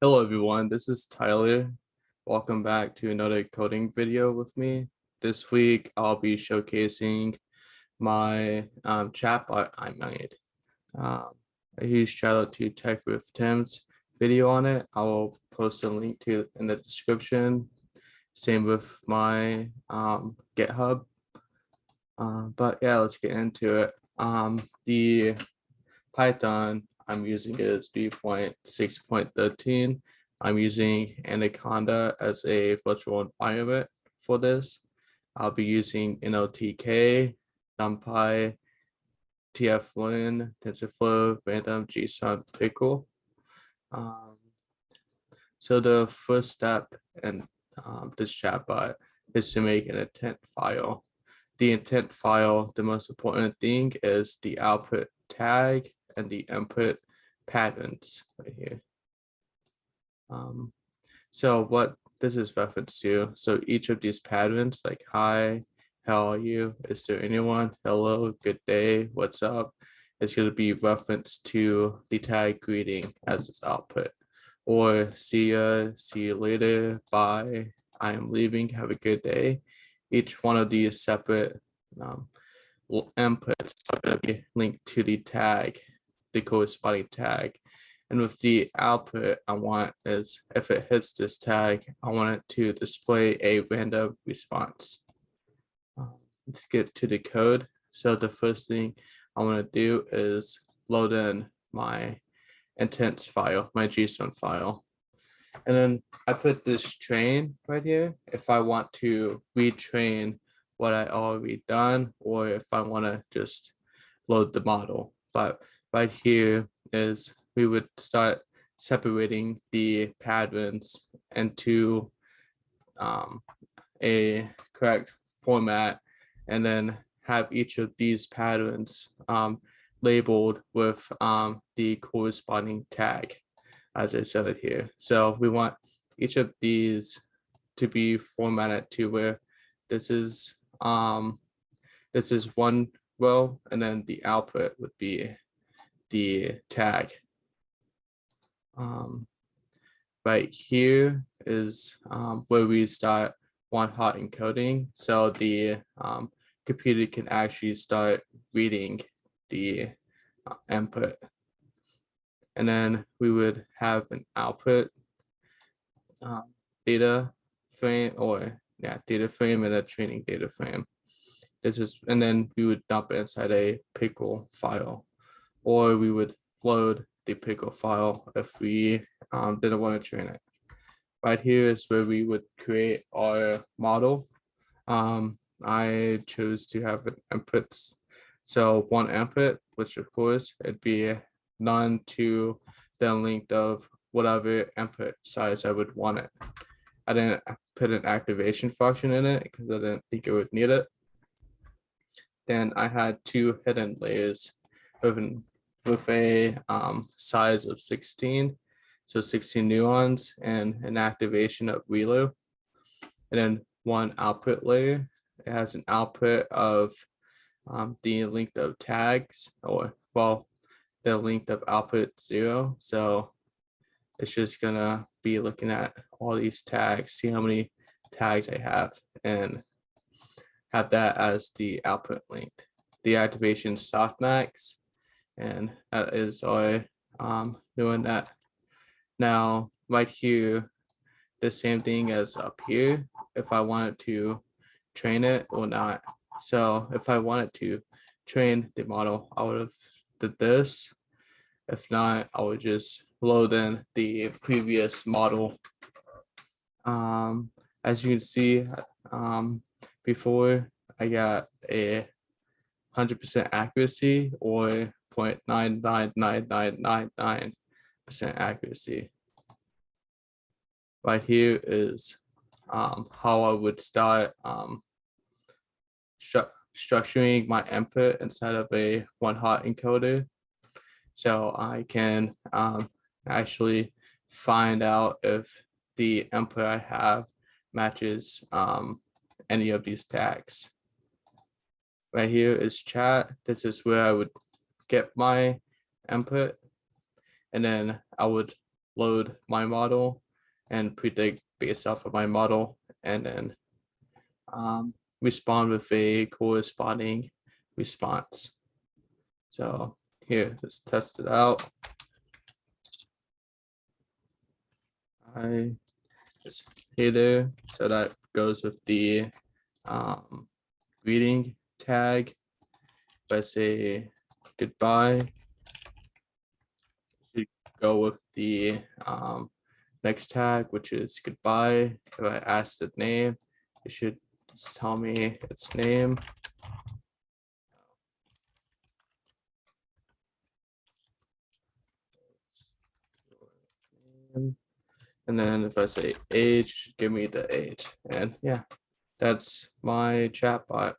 Hello everyone, this is Tyler. Welcome back to another coding video with me. This week I'll be showcasing my chatbot I made. A huge shout out to Tech with Tim's video on it. I will post a link to in the description. Same with my GitHub. But yeah, let's get into it. The Python I'm using is 3.6.13. I'm using Anaconda as a virtual environment for this. I'll be using nltk, NumPy, tflin, TensorFlow, random, JSON, pickle. So the first step in this chatbot is to make an intent file. The intent file, the most important thing is the output tag and the input patterns right here. So what this is reference to, so each of these patterns like hi, how are you, is there anyone, hello, good day, what's up, is going to be referenced to the tag greeting as its output, or see ya, see you later, bye, I am leaving, have a good day. Each one of these separate inputs are going to be linked to the tag, the corresponding tag. And with the output, I want is if it hits this tag, I want it to display a random response. Let's get to the code. So the first thing I want to do is load in my intents file, my JSON file. And then I put this train right here if I want to retrain what I already done, or if I want to just load the model. But right here is we would start separating the patterns into a correct format, and then have each of these patterns labeled with the corresponding tag, as I said it here. So we want each of these to be formatted to where this is one row, and then the output would be the tag. Right here is where we start one hot encoding, so the computer can actually start reading the input, and then we would have an output data frame, or data frame, and a training data frame. This is, and then we would dump it inside a pickle file, or we would load the pickle file if we didn't want to train it. Right here is where we would create our model. I chose to have inputs. So one input, which of course it'd be none to the length of whatever input size I would want it. I didn't put an activation function in it because I didn't think it would need it. Then I had two hidden layers with a size of 16, so 16 neurons, and an activation of ReLU. And then one output layer. It has an output of the length of tags, or well, the length of output 0. So it's just gonna be looking at all these tags, see how many tags I have, and have that as the output length. The activation softmax, and that is our doing that. Now right here, the same thing as up here, if I wanted to train it or not. So if I wanted to train the model, I would have did this. If not, I would just load in the previous model. As you can see, before I got a 100% accuracy, or 0.99999% accuracy. Right here is how I would start structuring my input inside of a one hot encoder, so I can actually find out if the input I have matches any of these tags. Right here is chat. This is where I would get my input, and then I would load my model and predict based off of my model, and then respond with a corresponding response. So here, let's test it out. I just hey there, so that goes with the greeting tag. If I say goodbye, should go with the next tag, which is goodbye. If I ask the name, it should just tell me its name. And then if I say age, give me the age. And yeah, that's my chatbot.